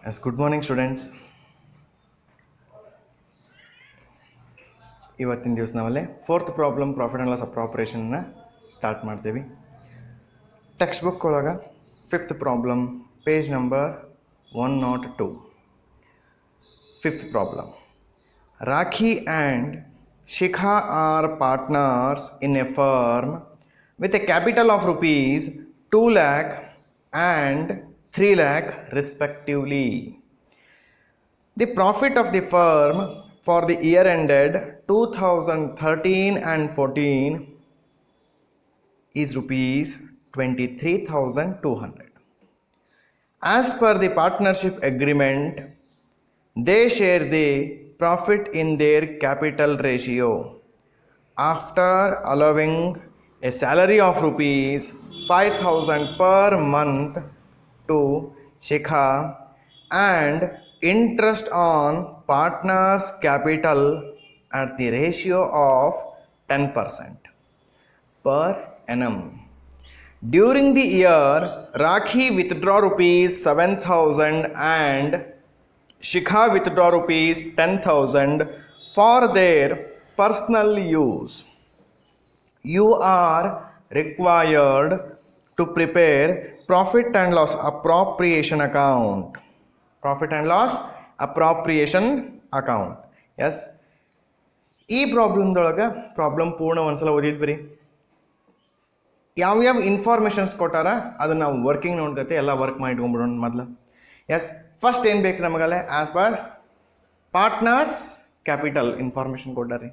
Yes, good morning students. ಇವತ್ತಿನ ದಿವಸ ನಾವಲ್ಲೇ fourth problem profit and loss ಅಪ್ರಾಪ್ರಿಯೇಷನ್ನ ಸ್ಟಾರ್ಟ್ ಮಾಡ್ತೀವಿ. ಟೆಕ್ಸ್ಟ್ ಬುಕ್ ಒಳಗೆ fifth problem page number 102. Fifth problem. Rakhi and Shikha are partners in a firm with a capital of rupees 2 lakh and 3 lakh respectively. The profit of the firm for the year ended 2013 and 14 is rupees 23,200. As per the partnership agreement, they share the profit in their capital ratio. After allowing a salary of rupees 5,000 per month to Shikha and interest on partners' capital at the ratio of 10% per annum. During the year, Rakhi withdraw rupees 7,000 and Shikha withdraw rupees 10,000 for their personal use. You are required to prepare profit and loss appropriation account. Profit and loss appropriation account. Yes. ಈ ಪ್ರಾಬ್ಲಮ್ದೊಳಗೆ problem ಪೂರ್ಣ ಒಂದ್ಸಲ ಓದಿದ್ವಿ. ಯಾವ್ಯಾವ informations ಕೊಟ್ಟಾರ ಅದನ್ನು ನಾವು working ನೋಡ್ಕತ್ತೆ ಎಲ್ಲ work ಮಾಡಿ ಇಟ್ಕೊಂಡ್ಬಿಡೋಣ ಮೊದಲು. ಎಸ್, ಫಸ್ಟ್ ಏನು ಬೇಕು ನಮಗಲ್ಲ, as per partners capital information ಕೊಟ್ಟಾರಿ.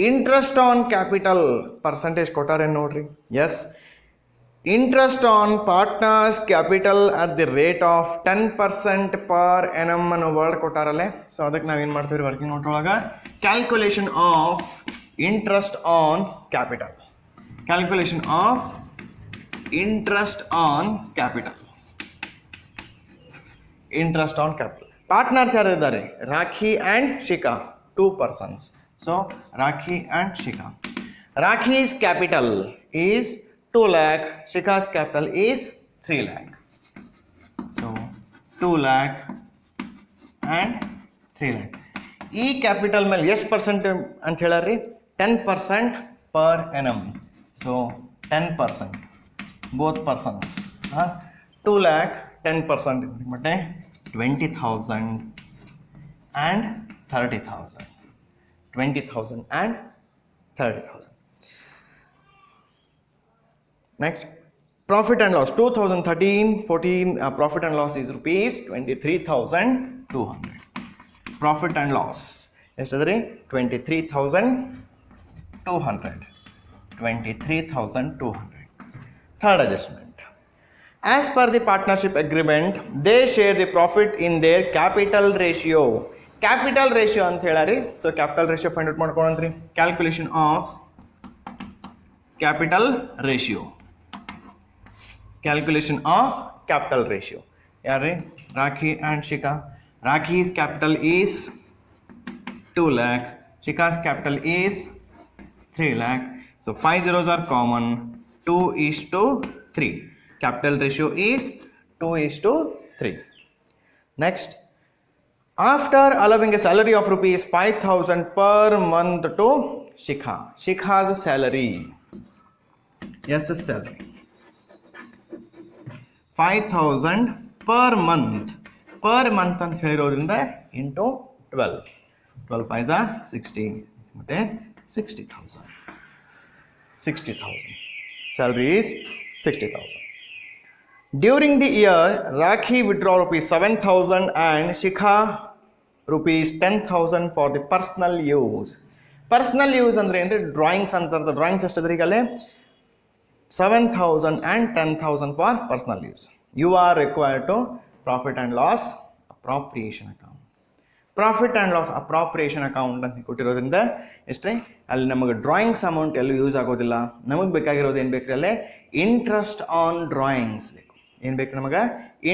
ಇಂಟ್ರೆಸ್ಟ್ ಆನ್ ಕ್ಯಾಪಿಟಲ್ ಪರ್ಸಂಟೇಜ್ ಕೊಟ್ಟಾರೇನು ನೋಡ್ರಿ. Yes, interest on partners capital at the rate of 10% per annum ಅನ್ನೋ ವರ್ಡ್ ಕೊಟ್ಟಾರಲ್ಲೇ. ಸೊ ಅದಕ್ಕೆ ನಾವೇನು ಮಾಡ್ತೀವಿ ವರ್ಕಿಂಗ್ ನೋಟ್ ಒಳಗೆ, calculation of interest on capital. Calculation of interest on capital. Interest on capital. Partners ಯಾರು ಇದ್ದಾರೆ? Rakhi and Shikha, 2 persons. So Rakhi and Shikha. Rakhi's capital is 2 lakh. Shikha's capital is 3 lakh. So 2 lakh and 3 lakh. ಈ capital ಮೇಲೆ ಎಷ್ಟು percent ಅಂತ ಹೇಳಾರಿ? 10% per annum. So 10%, both persons. 2 lakh 10% ಮತ್ತೆ 20,000 and 30,000. 20,000 and 30,000. Next, profit and loss 2013-14 profit and loss is rupees 23,200. Profit and loss ಎಷ್ಟಾದ್ರಿ? 23,200. 23,200. Third adjustment. As per the partnership agreement, they share the profit in their capital ratio. Capital ratio ಅಂತ ಹೇಳಾರಿ. So capital ratio find out ಮಾಡ್ಕೊಂಡ್ರಿ. Calculation of capital ratio. Calculation of capital ratio. ಯಾರ್ರಿ? Rakhi and Shikha. Rakhi's capital is 2 lakh. Shikha's capital is 3 lakh. So 5 zeros are common. 2:3. Capital ratio is 2:3. Next, after allowing a salary of rupees 5,000 per month to Shikha. Shikha's salary. Yes, salary. 5,000 per month. Per month ಅಂತ ಹೇಳಿರೋದ್ರಿಂದ into 12. 12 5 are 60. ಮತ್ತೆ 60,000. 60,000. Salary is 60,000. During the year, Rakhi withdraw rupees 7,000 and Shikha rupees 10,000 for the personal use. Personal use ಅಂದ್ರೆ ಏನ್ರಿ? Drawings ಅಂತಾರದ. Drawings ಎಷ್ಟಾದ್ರಿ ಈಗಲೇ? 7,000 and 10,000 for personal use. You are required to profit and loss appropriation account. Profit and loss appropriation account ಅಂತ ಕೊಟ್ಟಿರೋದ್ರಿಂದ ಎಷ್ಟೇ ಅಲ್ಲಿ ನಮಗೆ drawings amount ಎಲ್ಲೂ use ಆಗೋದಿಲ್ಲ. ನಮಗೆ ಬೇಕಾಗಿರೋದು ಏನು ಬೇಕು ಅಲ್ಲೇ? ಇಂಟ್ರೆಸ್ಟ್ ಆನ್ ಡ್ರಾಯಿಂಗ್ಸ್ ಬೇಕು. ಏನು ಬೇಕು ನಮಗೆ?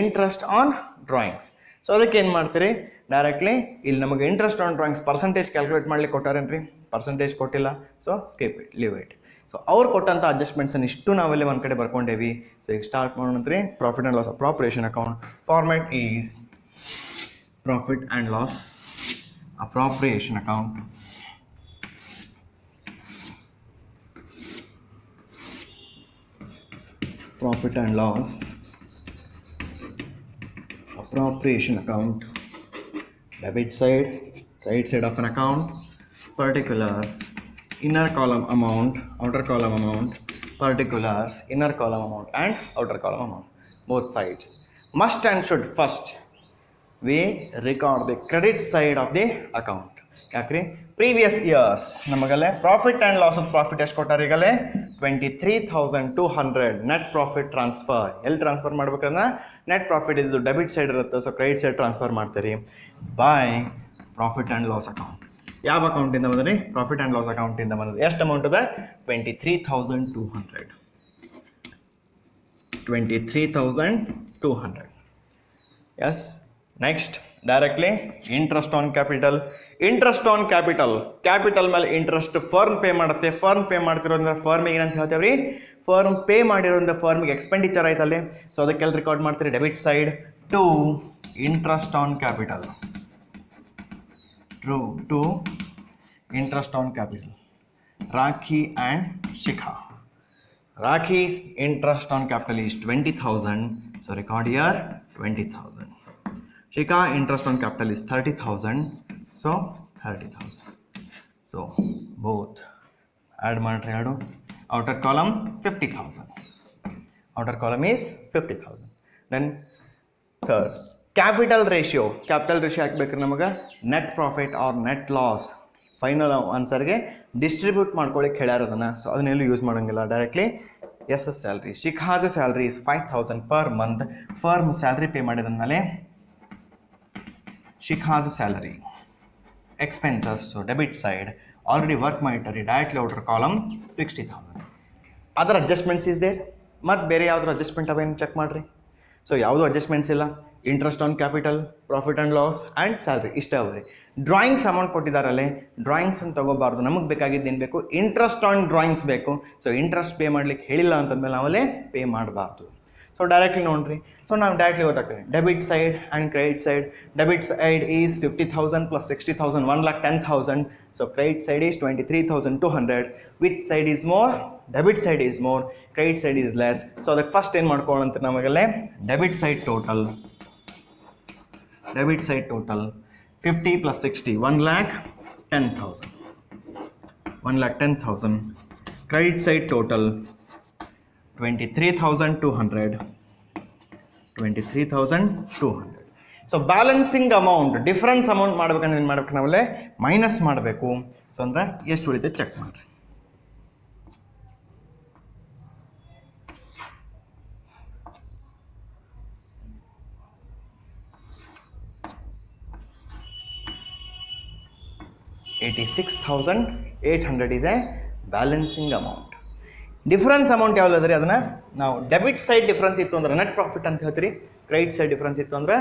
Interest on drawings. ಸೊ ಅದಕ್ಕೆ ಏನು ಮಾಡ್ತೀರಿ? ಡೈರೆಕ್ಟ್ಲಿ ಇಲ್ಲಿ ನಮಗೆ interest on drawings percentage calculate ಮಾಡ್ಲಿಕ್ಕೆ ಕೊಟ್ಟಾರೇನ್ರಿ? ಪರ್ಸೆಂಟೇಜ್ ಕೊಟ್ಟಿಲ್ಲ. So skip it, leave it. So ಅವ್ರು ಕೊಟ್ಟಂಥ ಅಡ್ಜಸ್ಟ್ಮೆಂಟ್ಸನ್ನು ಇಷ್ಟು ನಾವೆಲ್ಲ ಒಂದು ಕಡೆ ಬರ್ಕೊಂಡೇವಿ. ಸೊ ಈಗ ಸ್ಟಾರ್ಟ್ ಮಾಡೋಣಂತ್ರಿ. Profit and loss appropriation account format is profit and loss appropriation account, profit and loss appropriation account, debit side, right side of an account, particulars, inner column amount, outer column amount, particulars, inner column amount and outer column amount, both sides. Must and should first we record the credit side of the account. ಯಾಕ್ರಿ previous years ನಮಗಲ್ಲೇ profit and loss of profit ಎಷ್ಟು ಕೊಟ್ಟಾರ ಈಗಲೇ 23,200 net profit transfer. ಎಲ್ಲಿ transfer ಮಾಡ್ಬೇಕಂದ್ರೆ net profit ಇದು debit side ಇರುತ್ತೆ, so credit side transfer ಮಾಡ್ತೀರಿ by profit and loss account. ಯಾವ ಅಕೌಂಟಿಂದ ಬಂದ್ರಿ? ಪ್ರಾಫಿಟ್ ಆ್ಯಂಡ್ ಲಾಸ್ ಅಕೌಂಟಿಂದ ಬಂದದ್ದು. ಎಷ್ಟು ಅಮೌಂಟ್ ಅದ? 23,200. 23,200. Yes. Next directly interest on capital. Interest on capital, capital ಮೇಲೆ ಇಂಟ್ರೆಸ್ಟ್ ಫರ್ಮ್ ಪೇ ಮಾಡುತ್ತೆ. ಫರ್ಮ್ ಪೇ ಮಾಡ್ತಿರೋದ್ರಿಂದ ಫರ್ಮಿಗೆ ಏನಂತ ಹೇಳ್ತೇವೆ ರೀ? ಫರ್ಮ್ ಪೇ ಮಾಡಿರೋದ್ರಿಂದ ಫರ್ಮಿಗೆ ಎಕ್ಸ್ಪೆಂಡಿಚರ್ ಆಯ್ತಲ್ಲಿ, ಸೊ ಅದಕ್ಕೆಲ್ಲ ರೆಕಾರ್ಡ್ ಮಾಡ್ತೀರಿ debit side to interest on capital. To interest on capital. Rakhi and Shikha. Rakhi's interest on capital is 20,000, so record here 20,000. Shikha interest on capital is 30,000, so 30,000. So both add ಮಾಡ್ರಿ ಎರಡು. Outer column 50,000. Outer column is 50,000. Then third, capital ratio. Capital ratio ಹಾಕ್ಬೇಕ್ರಿ ನಮಗೆ net profit or net loss final ಆನ್ಸರ್ಗೆ distribute ಮಾಡ್ಕೊಳ್ಳಿಕ್ಕೆ ಹೇಳ್ಯಾರ ಅದನ್ನು, so ಅದನ್ನೆಲ್ಲೂ use ಮಾಡೋಂಗಿಲ್ಲ. Directly yes salary. Shikha's salary is 5,000 per month. Firm salary pay ಮಾಡಿದಂದಮೇಲೆ Shikha's salary expenses, so debit side already work ಮಾಡಿಟ್ಟಾರಿ. Directly outer column 60,000. ಅದರ ಅಡ್ಜಸ್ಟ್ಮೆಂಟ್ಸ್ ಇಸ್ ದೇರ್. ಮತ್ತು ಬೇರೆ ಯಾವ್ದಾರು ಅಡ್ಜಸ್ಟ್ಮೆಂಟ್ ಅವೇನು ಚೆಕ್ ಮಾಡಿರಿ. ಸೊ ಯಾವುದೂ ಅಡ್ಜಸ್ಟ್ಮೆಂಟ್ಸ್ ಇಲ್ಲ. Interest on capital, profit and loss and salary ಇಷ್ಟೇ ಅವ್ರಿ. ಡ್ರಾಯಿಂಗ್ಸ್ ಅಮೌಂಟ್ ಕೊಟ್ಟಿದ್ದಾರಲ್ಲೇ, ಡ್ರಾಯಿಂಗ್ಸ್ ಅಂತ ತೊಗೋಬಾರ್ದು. ನಮಗೆ ಬೇಕಾಗಿದ್ದು ಏನು ಬೇಕು? ಇಂಟ್ರೆಸ್ಟ್ ಆನ್ ಡ್ರಾಯಿಂಗ್ಸ್ ಬೇಕು. ಸೊ ಇಂಟ್ರೆಸ್ಟ್ ಪೇ ಮಾಡ್ಲಿಕ್ಕೆ ಹೇಳಿಲ್ಲ ಅಂತಂದ್ಮೇಲೆ ನಾವಲ್ಲೇ ಪೇ ಮಾಡಬಾರ್ದು. ಸೊ ಡೈರೆಕ್ಟ್ಲಿ ನೋಡ್ರಿ. ಸೊ ನಾವು ಡೈರೆಕ್ಟ್ಲಿ ಗೊತ್ತಾಗ್ತದೆ debit side and credit side. Debit side is 50,000 plus 60,000, 1,10,000. So credit side is 23,200. Which side is more? Debit side is more, credit side is less. So ಅದಕ್ಕೆ first ಏನು ಮಾಡ್ಕೊಳ್ಳೋಂತ ನಮಗಲ್ಲೇ debit side total. Debit side total 50 plus 60, 1,10,000. 1,10,000. Credit side total 23,200. 23,200. So balancing amount, difference amount ಮಾಡ್ಬೇಕಂದ್ರೆ ಏನು ಮಾಡ್ಬೇಕು? ನಾವಲ್ಲೇ minus ಮಾಡಬೇಕು. So ಅಂದರೆ ಎಷ್ಟು ಉಳಿತೆ ಚೆಕ್ ಮಾಡಿರಿ. $86,800 is a balancing amount. Difference amount ಯಾವ್ದಾದ್ರಿ ಅದನ್ನು ನಾವು ಡೆಬಿಟ್ ಸೈಡ್ ಡಿಫ್ರೆನ್ಸ್ ಇತ್ತು ಅಂದ್ರೆ ನೆಟ್ ಪ್ರಾಫಿಟ್ ಅಂತ ಹೇಳ್ತೀರಿ. ಕ್ರೆಡಿಟ್ ಸೈಡ್ ಡಿಫ್ರೆನ್ಸ್ ಇತ್ತು ಅಂದರೆ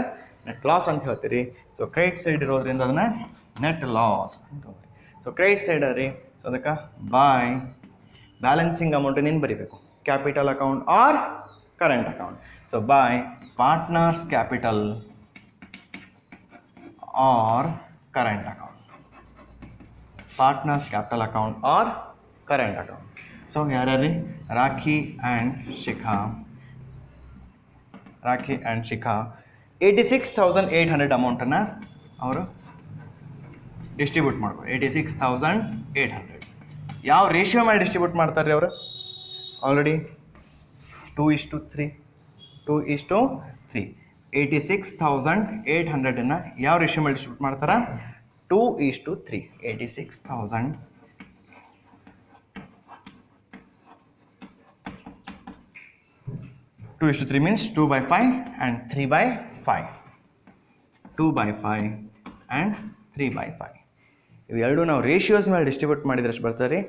ನೆಟ್ ಲಾಸ್ ಅಂತ ಹೇಳ್ತೀರಿ. ಸೊ ಕ್ರೆಡಿಟ್ ಸೈಡ್ ಇರೋದ್ರಿಂದ ಅದನ್ನು ನೆಟ್ ಲಾಸ್ ಅಂತ ಹೇಳ್ತೀರಿ. ಸೊ ಕ್ರೆಡಿಟ್ ಸೈಡ್ ರೀ. ಸೊ ಅದಕ್ಕೆ ಬಾಯ್ ಬ್ಯಾಲೆನ್ಸಿಂಗ್ ಅಮೌಂಟ್ ಏನು ಬರೀಬೇಕು? Capital account or current account. So by partners capital or current account. Partners capital account or current account. So here are Rakhi and Shikha. Rakhi and Shikha 86,800 amount na ಅವರು distribute ಮಾಡ್ಬೋದು. 86,800 ಯಾವ ratio ಮೇಲೆ distribute ಮಾಡ್ತಾರೆ ಅವರು? Already 2:3. 2:3. 86,800 ಯಾವ ratio ಮೇಲೆ distribute ಮಾಡ್ತಾರೆ? 2:3. 86,000 2:3 means 2/5 and 3/5. 2/5 and 3/5. ಇವೆರಡು ನಾವು ರೇಷಿಯೋಸ್ ಮೇಲೆ ಡಿಸ್ಟ್ರಿಬ್ಯೂಟ್ ಮಾಡಿದ್ರೆ ಎಷ್ಟು ಬರ್ತಾರೆ?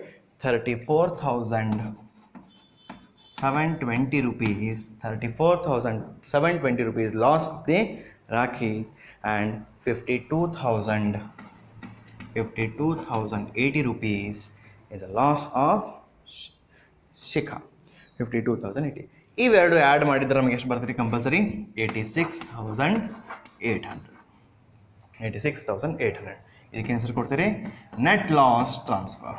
34,720 rupees. 34,720 rupees loss of the Rakhis and 52,080 rupees is a loss of Shikha. 52,080. ಇವೆರಡು ಆ್ಯಡ್ ಮಾಡಿದ್ರೆ ನಮಗೆ ಎಷ್ಟು ಬರ್ತೀರಿ? ಕಂಪಲ್ಸರಿ 86,800. 86,800. ಇದಕ್ಕೆ ಆನ್ಸರ್ ಕೊಡ್ತೀರಿ net loss transfer.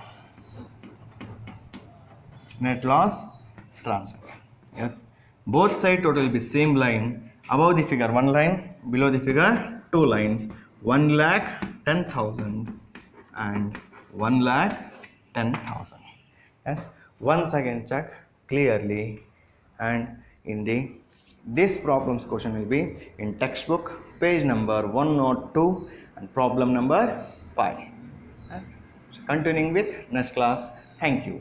Net loss transfer. Yes, both side total will be same line. Above the figure 1 line, below the figure 2 lines. 1,10,000 and 1,10,000. Yes, once again check clearly, and in the this problem's question will be in textbook page number 102 and problem number 5. Yes. So continuing with next class. Thank you.